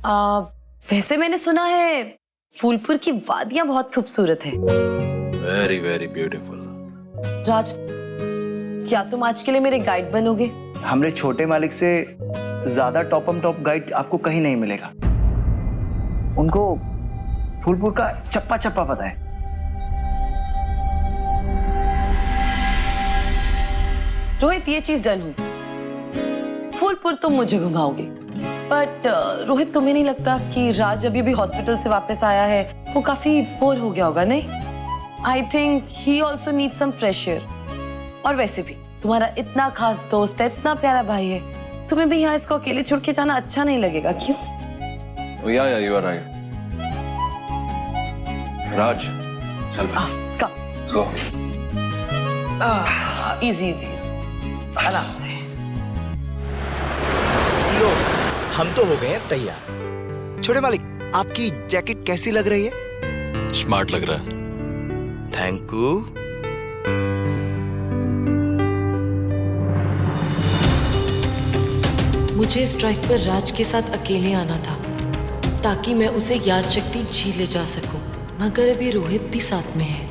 वैसे मैंने सुना है फूलपुर की वादियां बहुत खूबसूरत है। Very very beautiful. राज, क्या तुम आज के लिए मेरे गाइड बनोगे? हमरे छोटे मालिक से ज्यादा टॉप गाइड आपको कहीं नहीं मिलेगा। उनको फूलपुर का चप्पा चप्पा पता है। रोहित, ये चीज डन हुई। फूलपुर तुम मुझे घुमाओगे, बट रोहित तुम्हें नहीं लगता कि राज अभी भी हॉस्पिटल से वापस आया है, वो काफी बोर हो गया होगा? नहीं, I think he also need some fresh air. और वैसे भी तुम्हारा इतना खास दोस्त है, इतना प्यारा भाई है, तुम्हें भी यहाँ इसको अकेले छोड़ के जाना अच्छा नहीं लगेगा, क्यों? या यू आर राइट। राज, चल कम। गो। इजी इजी, आराम से। लो, हम तो हो गए हैं तैयार। छोटे मालिक, आपकी जैकेट कैसी लग रही है? स्मार्ट लग रहा है। Thank you. मुझे इस ड्राइव पर राज के साथ अकेले आना था ताकि मैं उसे याद शक्ति झीले जा सकूं, मगर अभी रोहित भी साथ में है।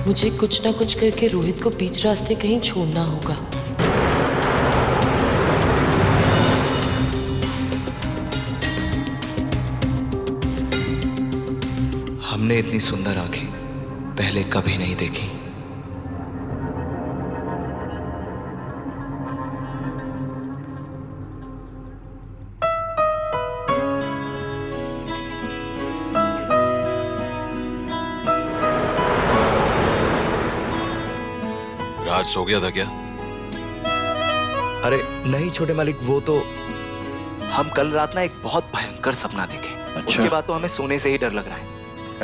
मुझे कुछ ना कुछ करके रोहित को बीच रास्ते कहीं छोड़ना होगा। हमने इतनी सुंदर आंखें पहले कभी नहीं देखी। राज सो गया था क्या? अरे नहीं छोटे मालिक, वो तो हम कल रात ना एक बहुत भयंकर सपना देखे। अच्छा। उसके बाद तो हमें सोने से ही डर लग रहा है।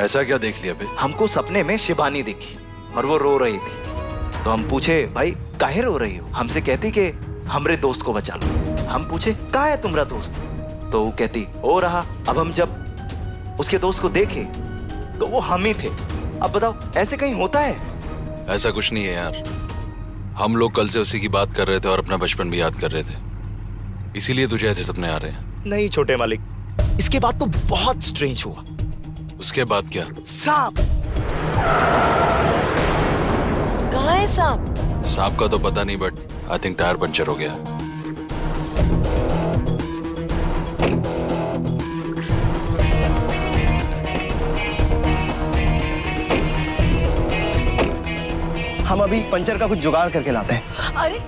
ऐसा क्या देख लिया बे? हमको सपने में शिवानी दिखी और वो रो रही थी। तो हम पूछे, भाई काहे रो रही हो? हमसे कहती कि हमरे दोस्त को बचा लो। हम पूछे, कहाँ है तुम्हारा दोस्त? तो वो कहती, हो रहा। अब हम जब उसके दोस्त को देखे तो वो हम ही थे। अब बताओ, ऐसे कहीं होता है? ऐसा कुछ नहीं है यार, हम लोग कल से उसी की बात कर रहे थे और अपना बचपन भी याद कर रहे थे, इसीलिए तुझे ऐसे सपने आ रहे हैं। नहीं छोटे मालिक, इसके बाद तो बहुत स्ट्रेंज हुआ। उसके बाद क्या? सांप। कहाँ है सांप? सांप का तो पता नहीं, but I think tyre puncture हो गया। हम अभी पंचर का कुछ जुगाड़ करके लाते हैं। अरे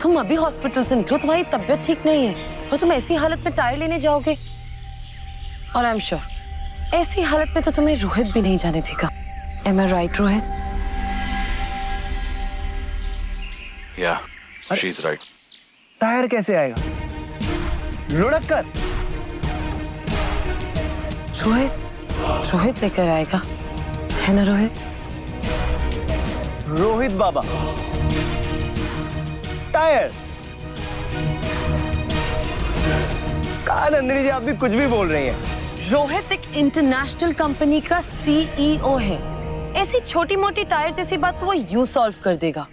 तुम अभी हॉस्पिटल से निकलो, तुम्हारी तबीयत ठीक नहीं है और तुम ऐसी हालत में टायर लेने जाओगे। और आई एम श्योर ऐसी हालत में तो तुम्हें रोहित भी नहीं जाने देगा। एम आई राइट रोहित? या शी इज राइट। टायर कैसे आएगा? लुढ़क कर। रोहित लेकर आएगा, है ना रोहित? रोहित बाबा, टायर। कहा नंदिनी जी, आप भी कुछ भी बोल रही हैं। रोहित एक इंटरनेशनल कंपनी का सीईओ है। ऐसी छोटी मोटी टायर जैसी बात तो वो यूं सॉल्व कर देगा,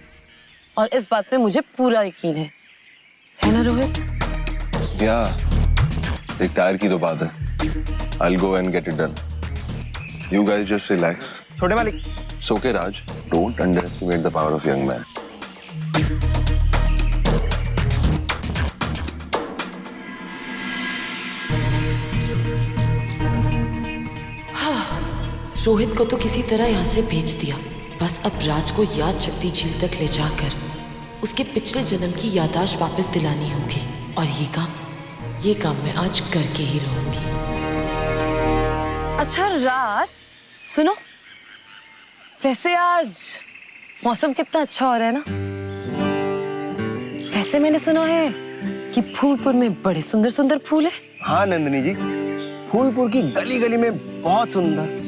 और इस बात पे मुझे पूरा यकीन है ना रोहित? या एक टायर की तो बात है। I'll go and get it done. You guys just relax. छोटे मालिक, It's okay, Raj. Don't underestimate the power of young man. Rohit को तो किसी तरह यहाँ से भेज दिया। बस अब राज को याद शक्ति झील तक ले जाकर उसके पिछले जन्म की याददाश्त वापस दिलानी होगी, और ये काम मैं आज करके ही रहूंगी। अच्छा राज, सुनो, वैसे आज मौसम कितना अच्छा हो रहा है ना? वैसे मैंने सुना है कि फूलपुर में बड़े सुंदर सुंदर फूल है। हाँ नंदिनी जी, फूलपुर की गली गली में बहुत सुंदर।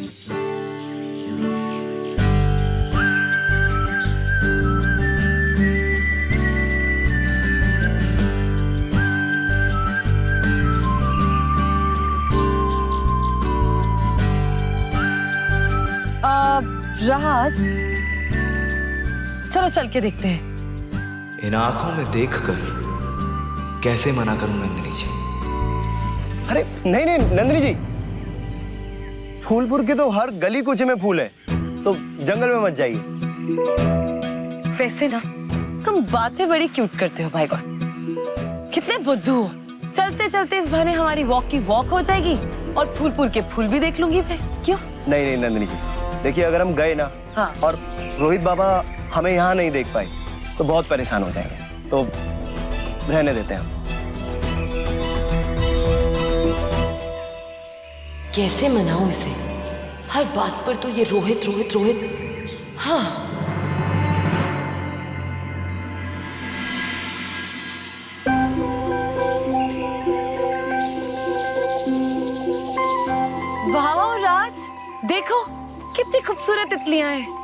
राज, चलो चल के देखते हैं। इन आंखों में देखकर कैसे मना करूं नंदिनी जी। अरे नहीं नहीं नंदिनी जी, फूलपुर के तो हर गली कूचे में फूल है, तो जंगल में मत जाइए। वैसे ना तुम बातें बड़ी क्यूट करते हो भाई गॉड, कितने बुद्धू हो। चलते चलते इस बहाने हमारी वॉक की वॉक हो जाएगी और फूलपुर के फूल भी देख लूंगी मैं। क्यों? नहीं नहीं नंदिनी जी, देखिए अगर हम गए ना हाँ। और रोहित बाबा हमें यहाँ नहीं देख पाए तो बहुत परेशान हो जाएंगे, तो रहने देते हैं हम। कैसे मनाऊं इसे? हर बात पर तो ये रोहित रोहित रोहित। हाँ, वाह राज, देखो कितनी खूबसूरत तितलियां हैं।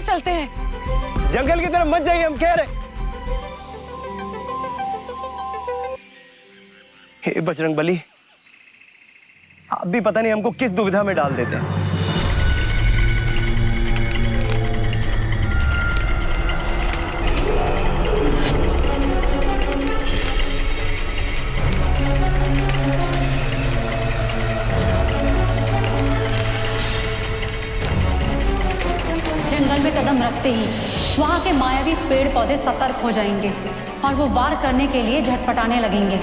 चलते हैं। जंगल की तरफ मत जाइए, हम कह रहे। हे बजरंगबली, आप भी पता नहीं हमको किस दुविधा में डाल देते हैं। जंगल में कदम रखते ही वहाँ के मायावी पेड़ पौधे सतर्क हो जाएंगे और वो वार करने के लिए झटपटाने लगेंगे।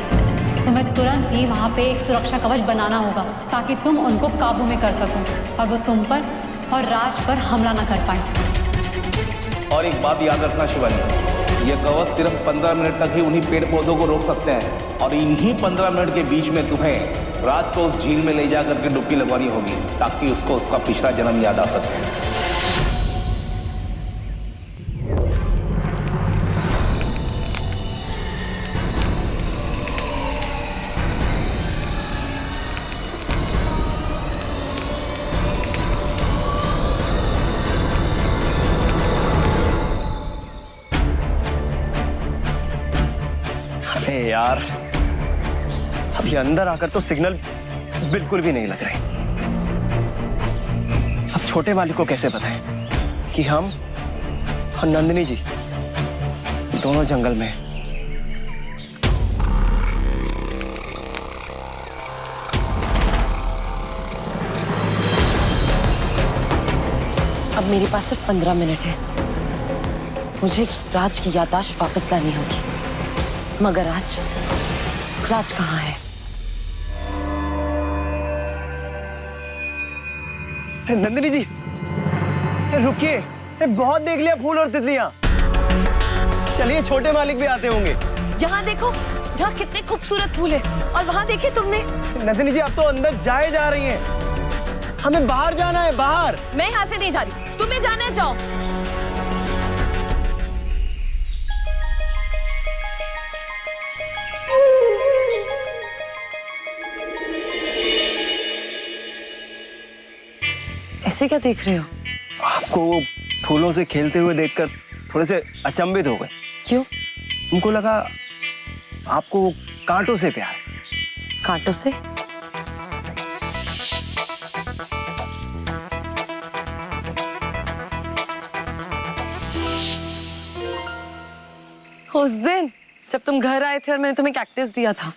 तुम्हें तुरंत ही वहाँ पे एक सुरक्षा कवच बनाना होगा ताकि तुम उनको काबू में कर सको और वो तुम पर और राज पर हमला न कर पाए। और एक बात याद रखना शिवानी, ये कवच सिर्फ 15 मिनट तक ही उन्हीं पेड़ पौधों को रोक सकते हैं और इन्हीं 15 मिनट के बीच में तुम्हें रात को उस झील में ले जा करके डुबकी लगवानी होगी ताकि उसको उसका पिछला जन्म याद आ सके। अरे यार, अब ये अंदर आकर तो सिग्नल बिल्कुल भी नहीं लग रहे। अब छोटे वाली को कैसे बताएं कि हम और नंदिनी जी दोनों जंगल में हैं। अब मेरे पास सिर्फ 15 मिनट है। मुझे राज की याददाश्त वापस लानी होगी। मगर राज कहाँ है? नंदिनी जी रुकिए, बहुत देख लिया फूल और तितलियां। चलिए छोटे मालिक भी आते होंगे। यहाँ देखो, यहाँ कितने खूबसूरत फूल है। और वहाँ देखे तुमने? नंदिनी जी आप तो अंदर जाए जा रही हैं, हमें बाहर जाना है, बाहर। मैं यहाँ से नहीं जा रही, तुम्हें जाना है, जाओ। ऐसे क्या देख रहे हो? आपको वो फूलों से खेलते हुए देखकर थोड़े से अचंभित हो गए। क्यों? हमको लगा आपको कांटों से प्यार। कांटों से? उस दिन जब तुम घर आए थे और मैंने तुम्हें कैक्टस दिया था,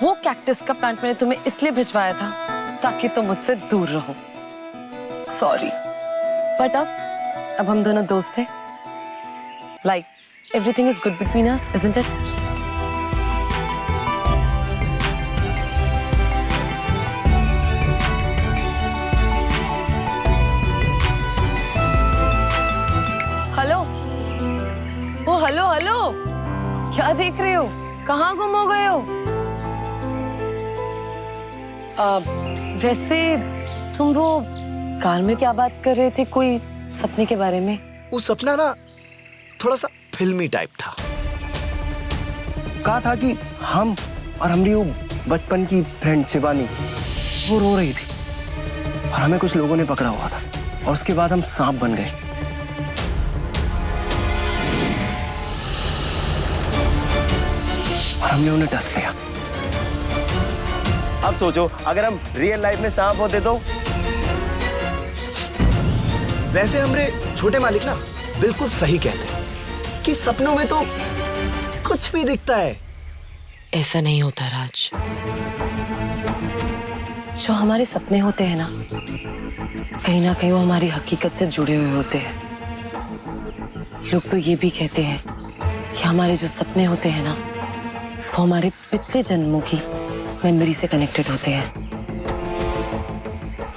वो कैक्टस का प्लांट मैंने तुम्हें इसलिए भिजवाया था ताकि तुम मुझसे दूर रहो। सॉरी, बट अब हम दोनों दोस्त हैं। Like everything is good between us, isn't it? Hello, oh hello hello, क्या देख रहे हो? कहाँ गुम हो गए हो? वैसे तुम वो कार में क्या बात कर रहे थे, कोई सपने के बारे में? वो सपना ना थोड़ा सा फिल्मी टाइप था। कहा था कि हम और हमारी वो बचपन की फ्रेंड शिवानी वो रो रही थी और हमें कुछ लोगों ने पकड़ा हुआ था और उसके बाद हम सांप बन गए। और हमने उन्हें डस लिया। अब सोचो अगर हम रियल लाइफ में सांप होते तो? वैसे हमरे छोटे मालिक ना बिल्कुल सही कहते हैं कि सपनों में तो कुछ भी दिखता है। ऐसा नहीं होता राज। जो हमारे सपने होते हैं ना, कहीं ना कहीं वो हमारी हकीकत से जुड़े हुए होते हैं। लोग तो ये भी कहते हैं कि हमारे जो सपने होते हैं ना, वो हमारे पिछले जन्मों की मेमोरी से कनेक्टेड होते हैं।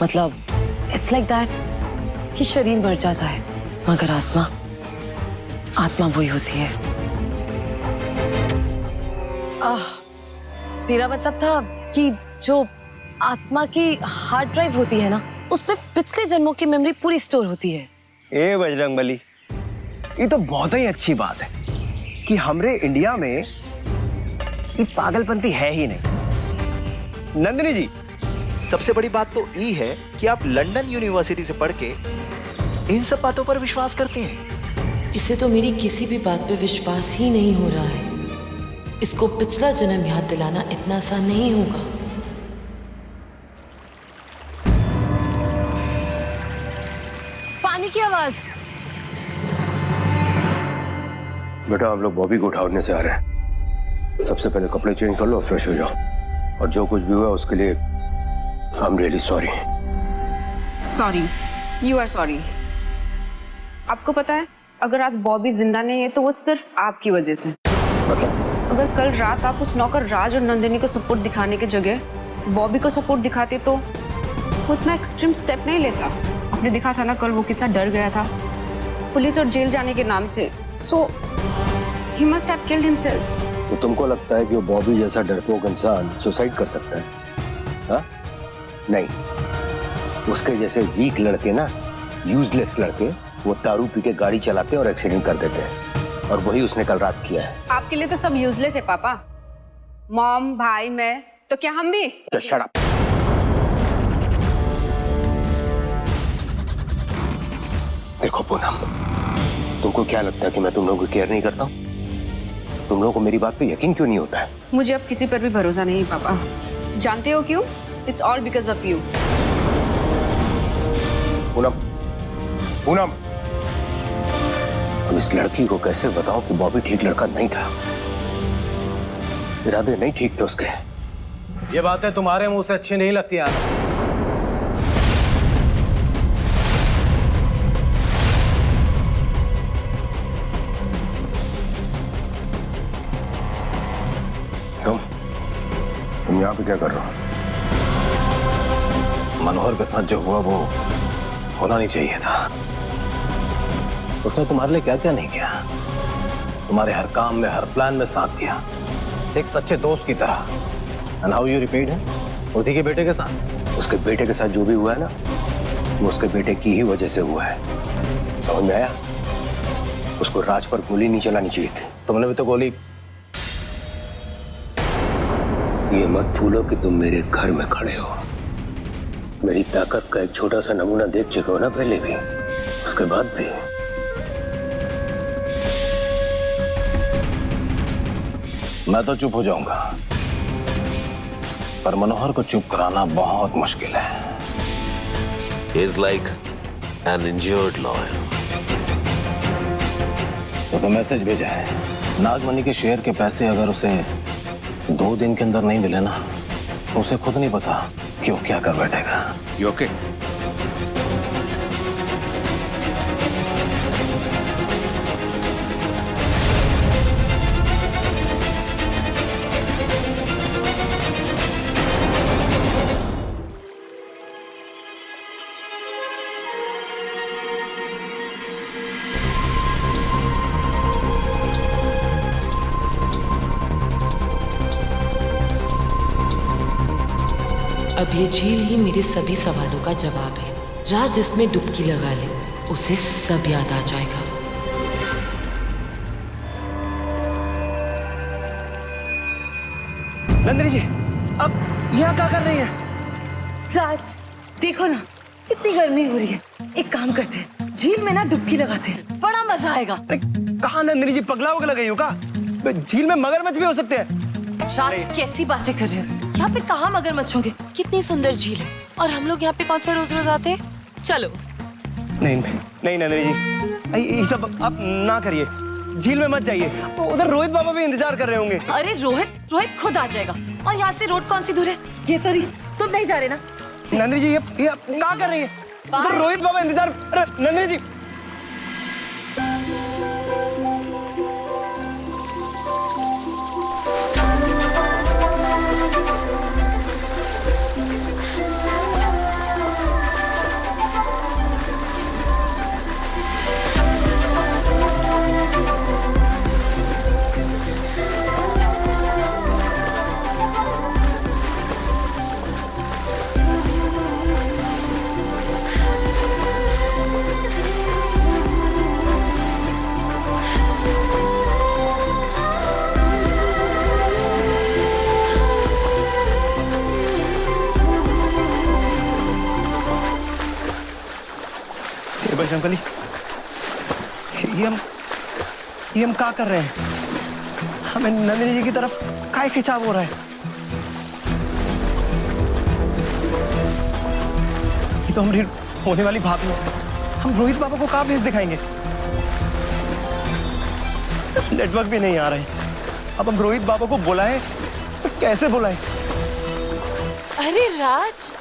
मतलब इट्स लाइक दैट कि शरीर मर जाता है मगर आत्मा वही होती है। मेरा मतलब था कि जो आत्मा की हार्ड ड्राइव होती है ना, उसमें पिछले जन्मों की मेमोरी पूरी स्टोर होती है। ए बजरंगबली, ये तो बहुत ही अच्छी बात है कि हमरे इंडिया में ये पागलपंती है ही नहीं। नंदिनी जी, सबसे बड़ी बात तो ये है कि आप लंदन यूनिवर्सिटी से पढ़ के इन सब बातों पर विश्वास करते हैं। इसे तो मेरी किसी भी बात पे विश्वास ही नहीं हो रहा है। इसको पिछला जन्म याद दिलाना इतना आसान नहीं होगा। पानी की आवाज। बेटा आप लोग बॉबी को उठाने से आ रहे हैं। सबसे पहले कपड़े चेंज कर लो, फ्रेश हो जाओ, और जो कुछ भी हुआ उसके लिए I am really sorry. Sorry, you are sorry. आपको पता है अगर आज बॉबी जिंदा नहीं है तो वो सिर्फ आपकी वजह से। मतलब अगर कल रात आप उस नौकर राज और नंदिनी को सपोर्ट दिखाने की जगह बॉबी को सपोर्ट दिखाते तो वो इतना एक्सट्रीम स्टेप नहीं लेता। आपने देखा था ना कल वो कितना डर गया था पुलिस और जेल जाने के नाम से। So he must have killed himself. तो तुमको लगता है कि वो बॉबी जैसा डरपोक इंसान सुसाइड कर सकता है? हाँ? नहीं, उसके जैसे वीक लड़के ना, यूजलेस लड़के, वो दारू पी के गाड़ी चलाते हैं और एक्सीडेंट कर देते हैं, और वही उसने कल रात किया है। आपके लिए तो सब यूजलेस है पापा। मॉम, भाई, मैं, तो क्या हम भी? Just shut up. देखो पूनम, तुमको क्या लगता है कि मैं तुम लोगों की केयर नहीं करता हूँ? तुम लोगों को मेरी बात पे यकीन क्यों नहीं होता है? मुझे अब किसी पर भी भरोसा नहीं पापा। जानते हो क्यों? It's all because of you. Poonam, अब इस लड़की को कैसे बताओ कि बॉबी ठीक लड़का नहीं था? इरादे नहीं ठीक थे उसके। ये बातें तुम्हारे मुंह से अच्छी नहीं लगती यार। तुम यहाँ पे क्या कर रहे हो? मनोहर के साथ जो हुआ वो होना नहीं चाहिए था। उसने तुम्हारे लिए क्या क्या नहीं किया। तुम्हारे हर काम में, हर प्लान में साथ दिया, एक सच्चे दोस्त की तरह। एंड हाउ यू रिपेड है? उसी के बेटे के साथ। उसके बेटे के साथ जो भी हुआ है ना, वो उसके बेटे की ही वजह से हुआ है। समझ में आया? उसको राज पर गोली नहीं चलानी चाहिए थी। तुमने भी तो गोली। ये मत भूलो कि तुम मेरे घर में खड़े हो। मेरी ताकत का एक छोटा सा नमूना देख चुके हो ना पहले भी, उसके बाद भी। मैं तो चुप हो जाऊंगा, पर मनोहर को चुप कराना बहुत मुश्किल है। He is like an injured lawyer. उसे मैसेज भेजा है, नागमणि के शेयर के पैसे अगर उसे 2 दिन के अंदर नहीं मिले ना, तो उसे खुद नहीं पता कि वो क्या कर बैठेगा। You okay? अब ये झील ही मेरे सभी सवालों का जवाब है। राज इसमें डुबकी लगा ले, उसे सब याद आ जाएगा। नंदिनी जी, अब यहाँ क्या कर रही है? राज देखो ना, कितनी गर्मी हो रही है। एक काम करते हैं, झील में ना डुबकी लगाते हैं, बड़ा मजा आएगा। अरे कहाँ नंदिनी जी, पगला वगला गई हो का? झील में मगरमच्छ भी हो सकते हैं। राज कैसी बातें कर रहे हो? यहाँ पे कहाँ मगरमच्छ होंगे? कितनी सुंदर झील है, और हम लोग यहाँ पे कौन सा रोज रोज आते हैं? चलो। नहीं नहीं नंदिनी जी, ये सब आप ना करिए। झील में मत जाइए, उधर रोहित बाबा भी इंतजार कर रहे होंगे। अरे रोहित खुद आ जाएगा। और यहाँ से रोड कौन सी दूर है? ये तो नहीं, तुम नहीं जा रहे ना? नंदिनी जी, ये क्या कर रही है? उधर रोहित बाबा इंतजार। अरे नंदिनी जी, बजरंगबली, ये हम क्या कर रहे हैं? हमें नंदिनी जी की तरफ काय खिंचाव हो रहा है? ये तो हमारी होने वाली भाभी है। हम रोहित बाबा को कहाँ भेज दिखाएंगे? नेटवर्क भी नहीं आ रहा है। अब हम रोहित बाबा को बुलाएं तो कैसे बुलाएं? अरे राज,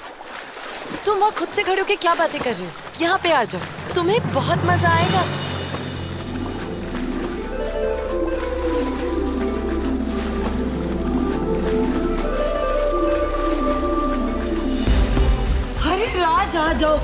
तुम वहाँ खुद से खड़े होके क्या बातें कर रहे हो? यहाँ पे आ जाओ, तुम्हें बहुत मजा आएगा। अरे राज आ जाओ।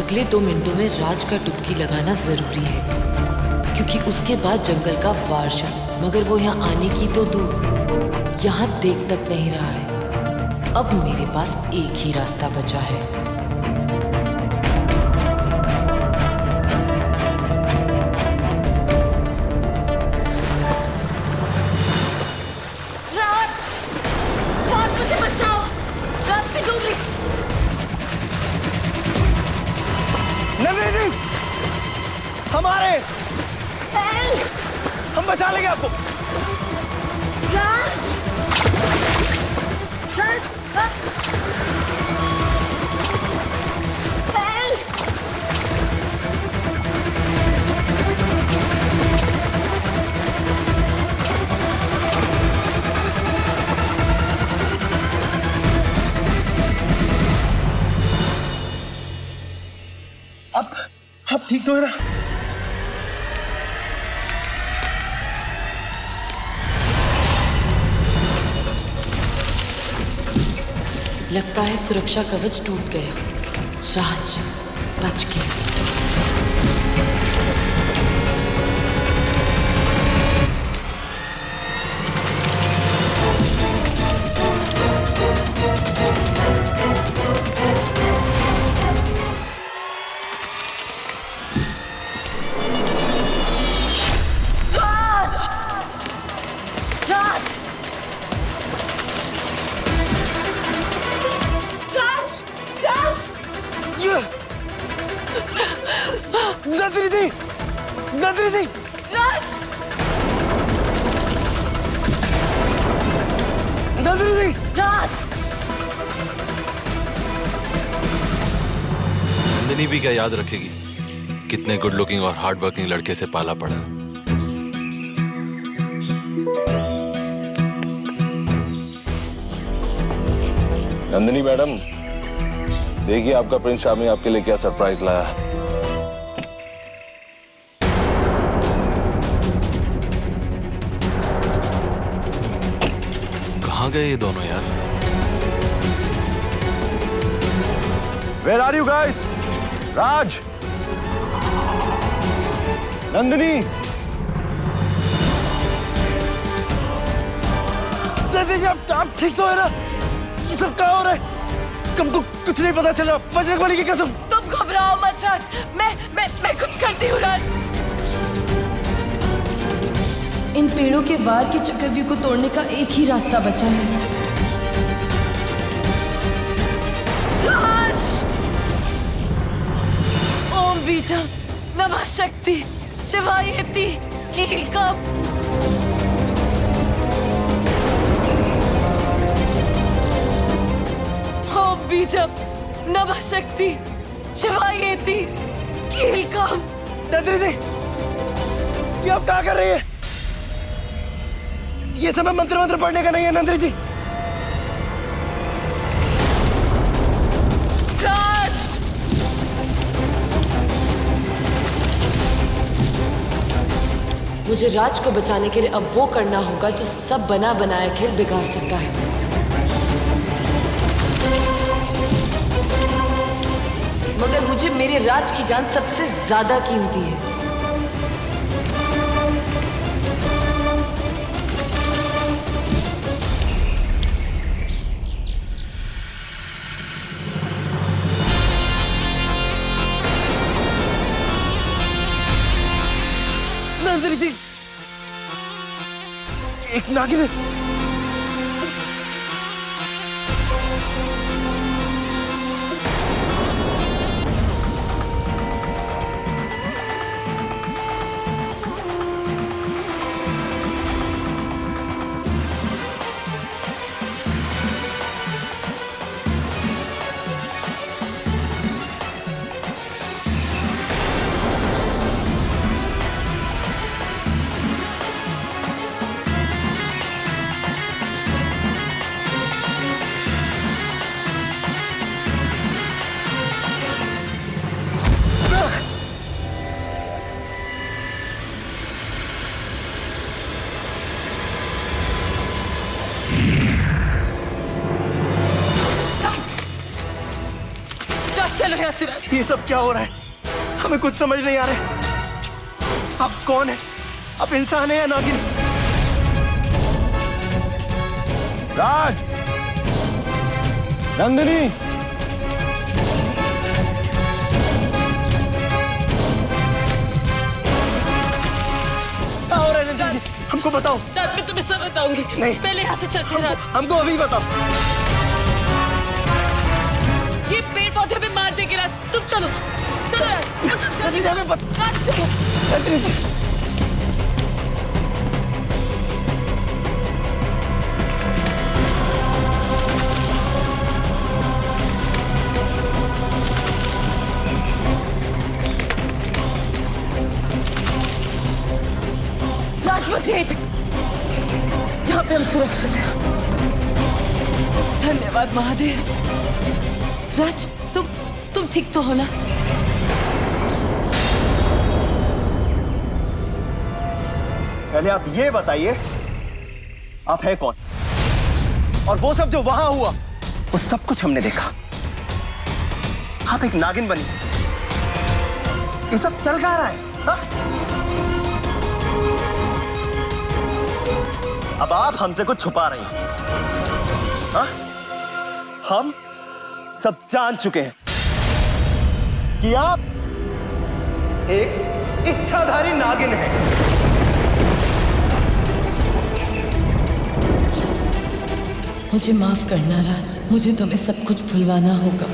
अगले 2 मिनटों में राज का डुबकी लगाना जरूरी है, क्योंकि उसके बाद जंगल का वार शुरू। मगर वो यहाँ आने की तो दूर, यहाँ देख तक नहीं रहा है। अब मेरे पास एक ही रास्ता बचा है। राज मुझे बचाओ, राज में डूब रही। नंदिनी जी, हमारे हम बचा लेंगे आपको। राज अब ठीक तो है ना? लगता है सुरक्षा कवच टूट गया। राज बच गया। नंदिनी जी, नंदिनी जी, राज नंदिनी जी, राज नंदिनी भी क्या याद रखेगी कितने गुड लुकिंग और हार्ड वर्किंग लड़के से पाला पड़ा। नंदिनी मैडम, देखिए आपका प्रिंस शामी आपके लिए क्या सरप्राइज लाया है। कहाँ गए ये दोनों यार? Where are you guys? राज, नंदिनी, आप ठीक तो है ना? ये सब क्या हो रहा है? तुमको कुछ नहीं पता चला? बजरंगबली की कसम। तुम घबराओ मत राज, मैं कुछ करती हूँ राज। इन पेड़ों के वार के चक्रव्यूह को तोड़ने का एक ही रास्ता बचा है। राज! ओम बीजम नमः शक्ति शिवायेति कीलकम। ओम बीजम नमः शक्ति शिवायेति कीलकम। नंदिनी जी, ये आप क्या कर रही है? ये समय मंत्र मंत्र पढ़ने का नहीं है नंदिनी जी। राज! मुझे राज को बचाने के लिए अब वो करना होगा जो सब बना बनाया खेल बिगाड़ सकता है। मगर मुझे मेरे राज की जान सबसे ज्यादा कीमती है। नंदिनी जी, एक नागिन है। चलो यहाँ से राज। ये सब क्या हो रहा है? हमें कुछ समझ नहीं आ रहा है। आप कौन है? आप इंसान है या नागिन? राज, नंदिनी, क्या हो रहा है नंदिनी जी? हमको बताओ। राज मैं तुम्हें सब बताऊंगी। नहीं। पहले यहाँ से चलते हैं राज। हमको अभी बताओ। ये पेड़ पौधे पे मार देंगे राज। तुम चलो चलो राज। नंदिनी जी, हमें राज चलो। नंदिनी जी, राज बस यहीं पे, यहाँ पे हम सुरक्षित हैं। धन्यवाद महादेव। राज तुम ठीक तो हो ना? पहले आप ये बताइए, आप हैं कौन? और वो सब जो वहां हुआ, वो सब कुछ हमने देखा। आप एक नागिन बनी। ये सब चल कहाँ रहा है? हा? अब आप हमसे कुछ छुपा रही हैं। हा? हम सब जान चुके हैं कि आप एक इच्छाधारी नागिन हैं। मुझे माफ करना राज, मुझे तुम्हें सब कुछ भुलवाना होगा।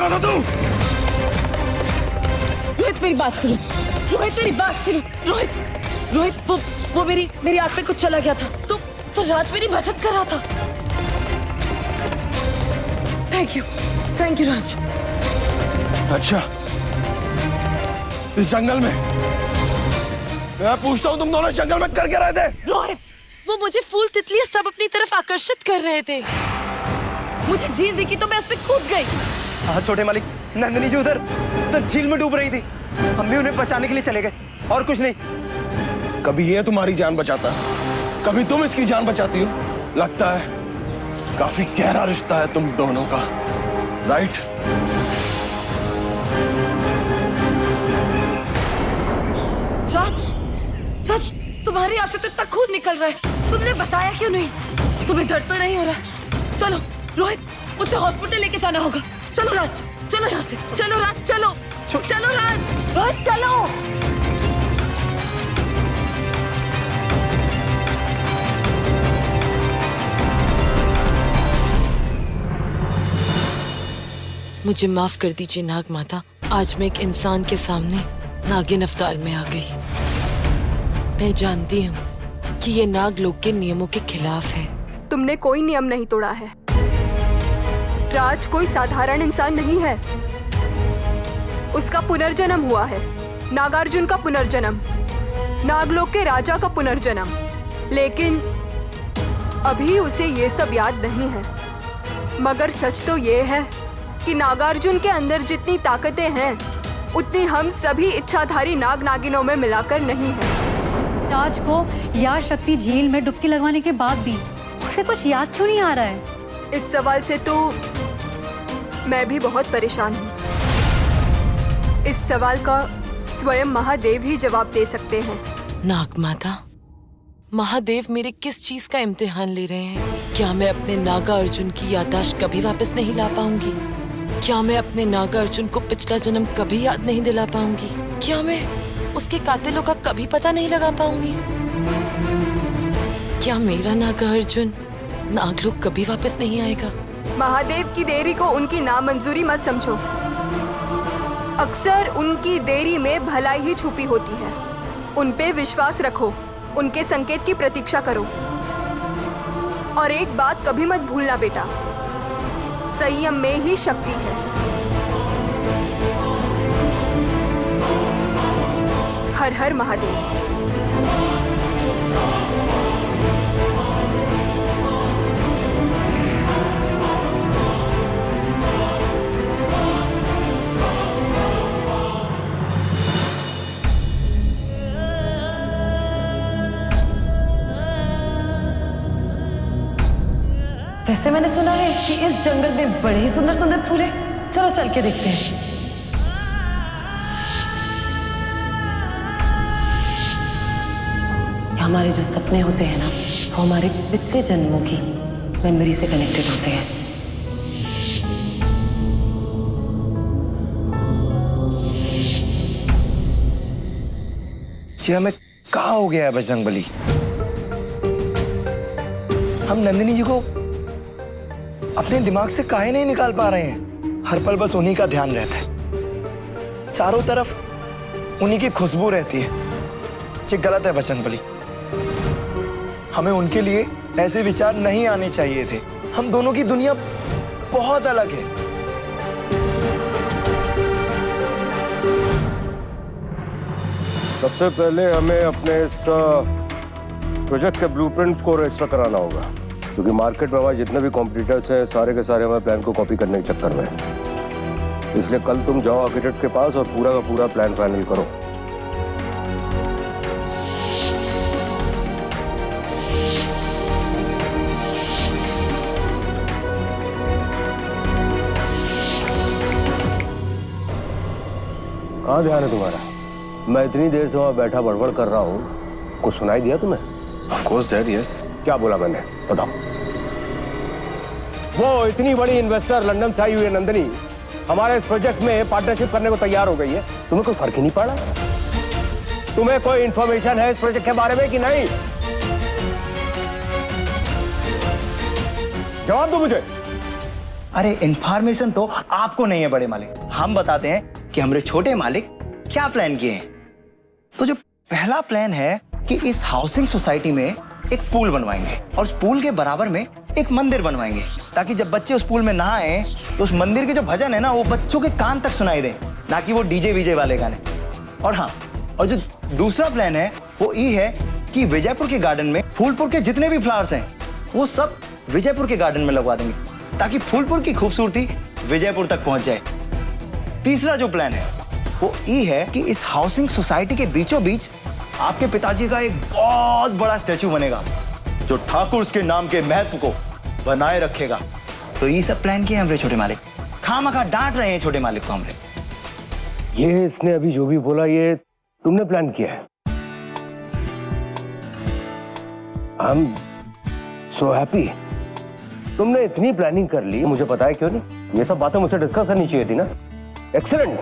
रहा था तू? रोहित मेरी बात सुनो, रोहित मेरी बात सुनो, रोहित वो मेरी आंख पे कुछ चला गया था, तो राज मेरी मदद कर रहा था। थैंक यू राज। अच्छा, इस जंगल में मैं पूछता हूँ, तुम दोनों जंगल में कर क्या रहे थे? रोहित, वो मुझे फूल तितलियां सब अपनी तरफ आकर्षित कर रहे थे। मुझे झील दिखी तो मैं उसमें कूद गई। हाँ छोटे मालिक, नंदिनी जी उधर झील में डूब रही थी, हम भी उन्हें बचाने के लिए चले गए, और कुछ नहीं। कभी ये तुम्हारी जान बचाता है, कभी तुम इसकी जान बचाती हो। लगता है काफी गहरा रिश्ता है तुम दोनों का, राइट? राज, तुम्हारी आंख से तो इतना खून निकल रहा है, तुमने बताया क्यों नहीं? तुम्हें दर्द तो नहीं हो रहा? चलो रोहित, उसे हॉस्पिटल लेके जाना होगा। चलो राज, चलो यहाँ से, चलो राज, चलो राज, चलो। मुझे माफ कर दीजिए नाग माता, आज मैं एक इंसान के सामने नागिन अवतार में आ गई। मैं जानती हूँ कि ये नाग लोक के नियमों के खिलाफ है। तुमने कोई नियम नहीं तोड़ा है। राज कोई साधारण इंसान नहीं है, उसका पुनर्जन्म हुआ है, नागार्जुन का पुनर्जन्म, नागलोक के राजा का पुनर्जन्म। लेकिन अभी उसे ये सब याद नहीं है। मगर सच तो ये है कि नागार्जुन के अंदर जितनी ताकतें हैं उतनी हम सभी इच्छाधारी नाग नागिनों में मिलाकर नहीं है। राज को याद शक्ति झील में डुबकी लगवाने के बाद भी उसे कुछ याद क्यों नहीं आ रहा है? इस सवाल से तो मैं भी बहुत परेशान हूँ। इस सवाल का स्वयं महादेव ही जवाब दे सकते हैं। नाग माता, महादेव मेरे किस चीज का इम्तिहान ले रहे हैं? क्या मैं अपने नागा अर्जुन की याददाश्त कभी वापस नहीं ला पाऊंगी? क्या मैं अपने नागा अर्जुन को पिछला जन्म कभी याद नहीं दिला पाऊंगी? क्या मैं उसके कातिलों का कभी पता नहीं लगा पाऊंगी? क्या मेरा नागा अर्जुन नागलोक कभी वापस नहीं आएगा? महादेव की देरी को उनकी नामंजूरी मत समझो। अक्सर उनकी देरी में भलाई ही छुपी होती है। उन पे विश्वास रखो, उनके संकेत की प्रतीक्षा करो। और एक बात कभी मत भूलना बेटा, संयम में ही शक्ति है। हर हर महादेव। वैसे मैंने सुना है कि इस जंगल में बड़े ही सुंदर सुंदर फूल हैं। चलो चल के देखते हैं। हमारे जो सपने होते हैं ना, वो हमारे पिछले जन्मों की मेमोरी से कनेक्टेड होते हैं। जी हमें कहा हो गया है बजरंग बली? हम नंदिनी जी को अपने दिमाग से काहे नहीं निकाल पा रहे हैं? हर पल बस उन्हीं का ध्यान रहता है, चारों तरफ उन्हीं की खुशबू रहती है। ये गलत है बजरंग बली, हमें उनके लिए ऐसे विचार नहीं आने चाहिए थे। हम दोनों की दुनिया बहुत अलग है। सबसे पहले हमें अपने इस प्रोजेक्ट के ब्लूप्रिंट को रजिस्टर कराना होगा, क्योंकि मार्केट में हमारे जितने भी कॉम्पिटिटर्स हैं सारे के सारे हमारे प्लान को कॉपी करने के चक्कर में हैं। इसलिए कल तुम जाओ आर्किटेक्ट के पास और पूरा का पूरा प्लान फाइनल करो। कहाँ ध्यान है तुम्हारा? मैं इतनी देर से वहां बैठा बड़बड़ कर रहा हूँ, कुछ सुनाई दिया तुम्हें? Of course, Dad, yes. क्या बोला मैंने, बताओ? वो इतनी बड़ी इन्वेस्टर लंदन से आई हुई है नंदिनी, हमारे इस प्रोजेक्ट में पार्टनरशिप करने को तैयार हो गई है। तुम्हें कोई फर्क ही नहीं पड़ा? तुम्हें कोई इंफॉर्मेशन है इस प्रोजेक्ट के बारे में कि नहीं? जवाब दो मुझे। अरे इंफॉर्मेशन तो आपको नहीं है बड़े मालिक, हम बताते हैं कि हमारे छोटे मालिक क्या प्लान किए हैं। तो जो पहला प्लान है कि इस हाउसिंग सोसाइटी में एक पूल बनवाएंगे और उस पूल के बराबर में एक मंदिर बनवाएंगे, ताकि जब बच्चे उस पूल में नहाएं तो उस मंदिर के जो भजन है ना वो बच्चों के कान तक सुनाई दे, ना कि वो डीजे वीजे वाले गाने। और हाँ, और जो दूसरा प्लान है वो ये है कि विजयपुर के गार्डन में फूलपुर के जितने भी फ्लावर्स हैं वो सब विजयपुर के गार्डन में लगवा देंगे, ताकि फूलपुर की खूबसूरती विजयपुर तक पहुंच जाए। तीसरा जो प्लान है वो ये है कि इस हाउसिंग सोसाइटी के बीचों बीच आपके पिताजी का एक बहुत बड़ा स्टैचू बनेगा जो ठाकुर के नाम के महत्व को बनाए रखेगा। तो ये सब प्लान किए हमारे छोटे मालिक, खामखा डांट रहे हैं छोटे मालिक को हमरे। ये इसने अभी जो भी बोला ये तुमने प्लान किया है। I am so happy. तुमने इतनी प्लानिंग कर ली, मुझे पता है क्यों नहीं। ये सब बातें मुझसे डिस्कस करनी चाहिए थी ना। एक्सीलेंट।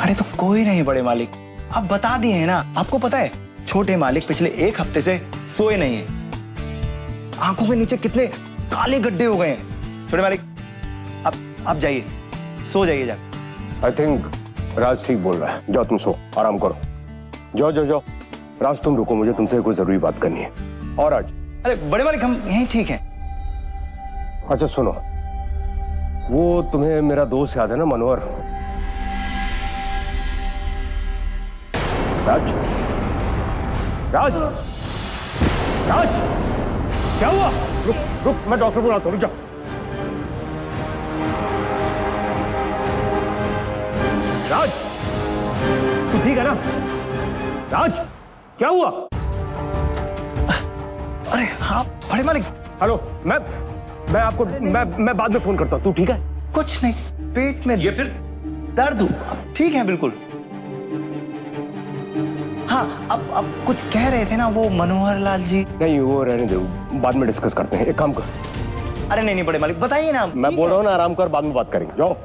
अरे तो कोई नहीं बड़े मालिक, आप बता दिए हैं ना। आपको पता है छोटे मालिक पिछले एक हफ्ते से सोए नहीं है, आंखों के नीचे कितने काले गड्ढे हो गए हैं। छोटे मालिक आप जाइए, सो जाइए जा। आई थिंक राज ठीक बोल रहा है। जाओ तुम सो, आराम करो। जाओ जाओ जाओ। राज तुम रुको, मुझे तुमसे कोई जरूरी बात करनी है। और आज अरे बड़े मालिक हम यहीं ठीक हैं। अच्छा सुनो, वो तुम्हें मेरा दोस्त याद है ना, मनोहर? राज राज राज, क्या हुआ? रुक रुक, मैं डॉक्टर बुलाता हूं, रुक जा। राज तू ठीक है ना? राज क्या हुआ? अरे हाँ बड़े मालिक। हेलो, मैं आपको मैं बाद में फोन करता हूँ। तू ठीक है? कुछ नहीं, पेट में ये फिर दर्द अब ठीक है बिल्कुल। हाँ अब कुछ कह रहे थे ना वो मनोहर लाल जी। नहीं वो रहने दो, बाद में डिस्कस करते हैं। एक काम कर। अरे नहीं बड़े मालिक बताइए ना। मैं बोल रहा हूँ ना, आराम कर, बाद में बात करेंगे। जाओ।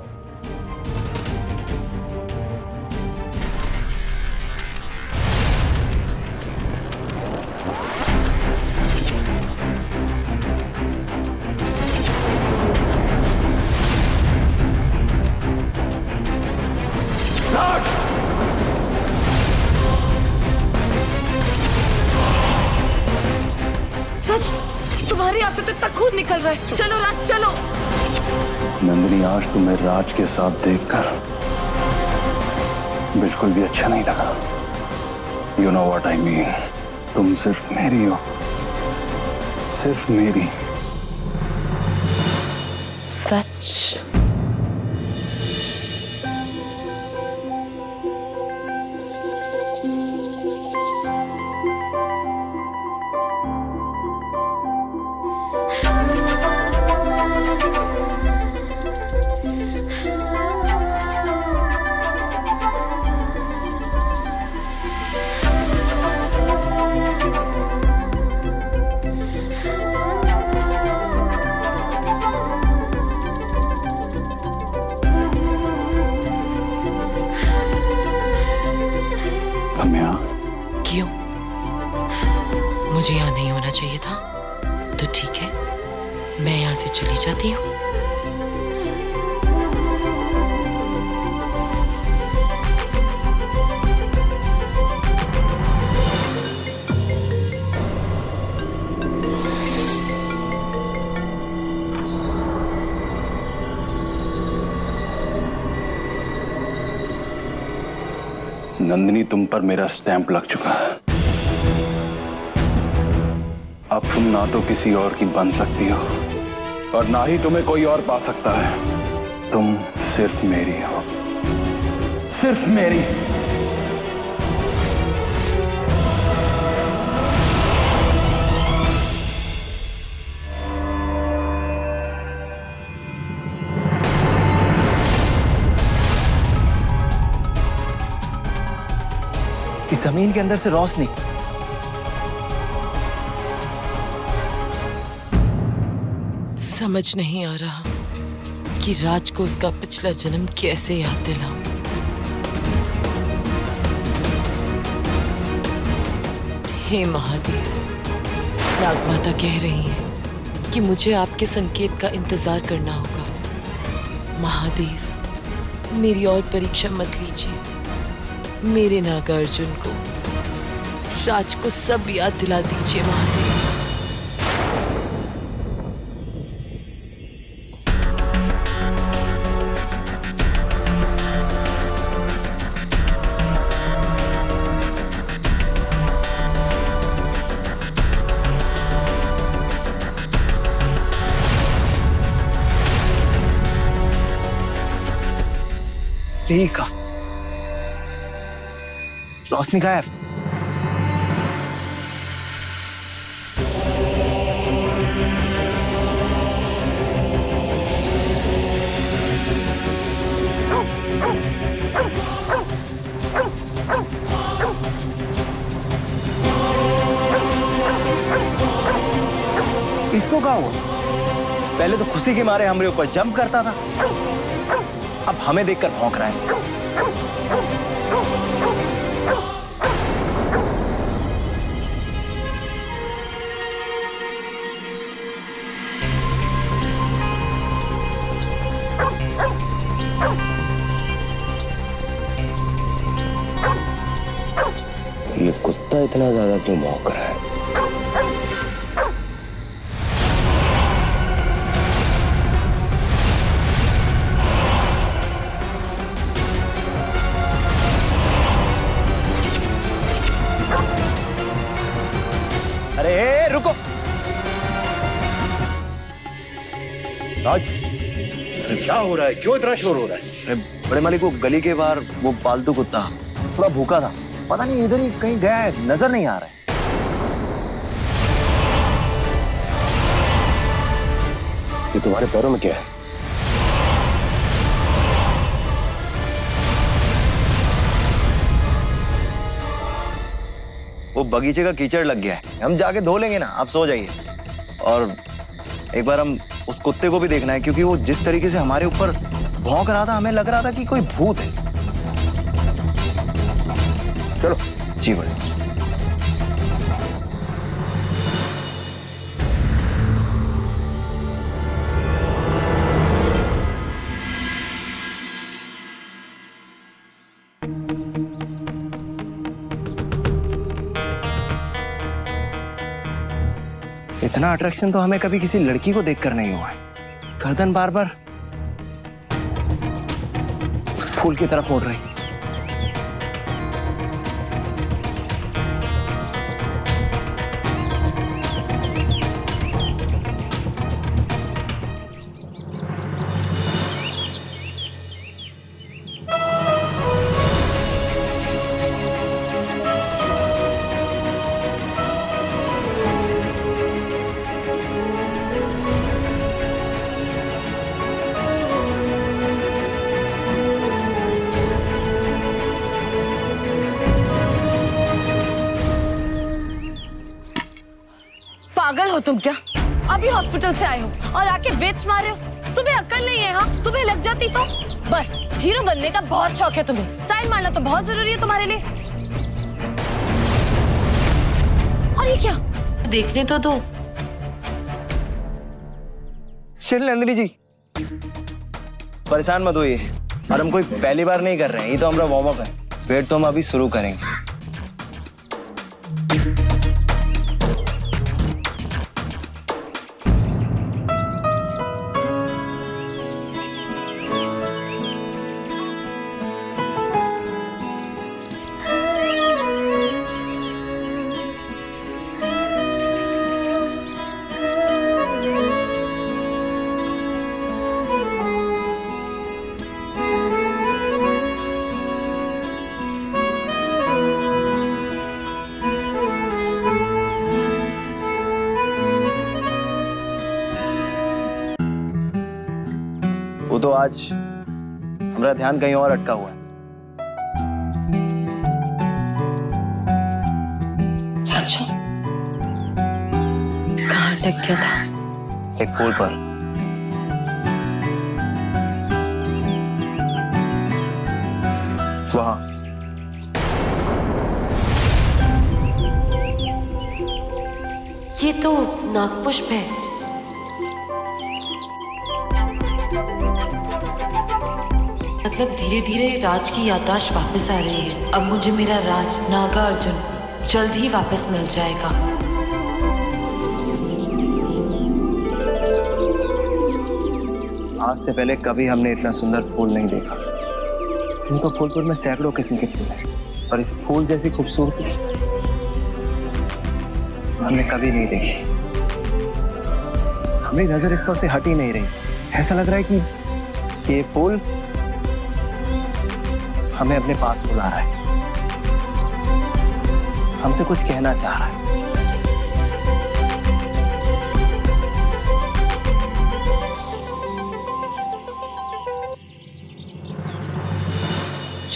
राज, तुम्हारी आंख से तो इतना खून निकल रहा है। चलो राज चलो। नंदिनी, आज तुम्हें राज के साथ देखकर बिल्कुल भी अच्छा नहीं लगा। You know what I mean. तुम सिर्फ मेरी हो, सिर्फ मेरी। सच? क्यों? मुझे यहाँ नहीं होना चाहिए था। तो ठीक है, मैं यहाँ से चली जाती हूँ। नंदिनी, तुम पर मेरा स्टैंप लग चुका है। अब तुम ना तो किसी और की बन सकती हो और ना ही तुम्हें कोई और पा सकता है। तुम सिर्फ मेरी हो, सिर्फ मेरी। कि जमीन के अंदर से रोशनी। समझ नहीं आ रहा कि राज को उसका पिछला जन्म कैसे याद दिलाऊं। हे महादेव, नाग माता कह रही है कि मुझे आपके संकेत का इंतजार करना होगा। महादेव, मेरी और परीक्षा मत लीजिए। मेरे नागार्जुन को, राज को सब याद दिला दीजिए महादेव। ठीक है, रोशनी गायब। इसको क्या हुआ? पहले तो खुशी के मारे हमारे ऊपर जंप करता था, अब हमें देखकर भौंक रहा है। ये कुत्ता इतना ज्यादा क्यों भौंक रहा है? अरे रुको राज, अरे क्या हो रहा है? क्यों इतना शोर हो रहा है? अरे बड़े मालिक, वो गली के बाहर वो पालतू कुत्ता थोड़ा भूखा था, पता नहीं इधर ही कहीं गया है, नजर नहीं आ रहा है। ये तुम्हारे पैरों में क्या है? वो बगीचे का कीचड़ लग गया है, हम जाके धो लेंगे ना, आप सो जाइए। और एक बार हम उस कुत्ते को भी देखना है, क्योंकि वो जिस तरीके से हमारे ऊपर भौंक रहा था, हमें लग रहा था कि कोई भूत है। चलो जी बड़े। इतना अट्रैक्शन तो हमें कभी किसी लड़की को देखकर नहीं हुआ है। गर्दन बार बार उस फूल की तरफ मुड़ रही। पागल हो तुम क्या? अभी हॉस्पिटल से आए हो और आके वेट्स मारे हो? तुम्हें अक्ल नहीं है? हाँ, तुम्हें लग जाती तो। बस हीरो बनने का बहुत शौक है तुम्हें, स्टाइल मारना तो बहुत जरूरी है तुम्हारे लिए। और ये क्या? देखने तो दो। चल नंदिनी जी, परेशान मत होइए, और हम कोई पहली बार नहीं कर रहे हैं, ये तो हमारा वार्म अप है। वेट तो हम अभी शुरू करेंगे। वो तो आज हमारा ध्यान कहीं और अटका हुआ है। अच्छा, कहाँ अटक गया था? एक पुल पर। वहां। ये तो नागपुष्प है। मतलब धीरे धीरे राज की याददाश्त वापस आ रही है। अब मुझे मेरा राज नागा अर्जुन जल्द ही वापस मिल जाएगा। आज से पहले कभी हमने इतना सुंदर फूल नहीं देखा। इनको फूलपुर में सैकड़ों किस्म के फूल हैं, और इस फूल जैसी खूबसूरती हमने कभी नहीं देखी। हमारी नजर इस पर से हट ही नहीं रही। ऐसा लग रहा है कि ये फूल हमें अपने पास बुला रहा है, हमसे कुछ कहना चाह रहा है।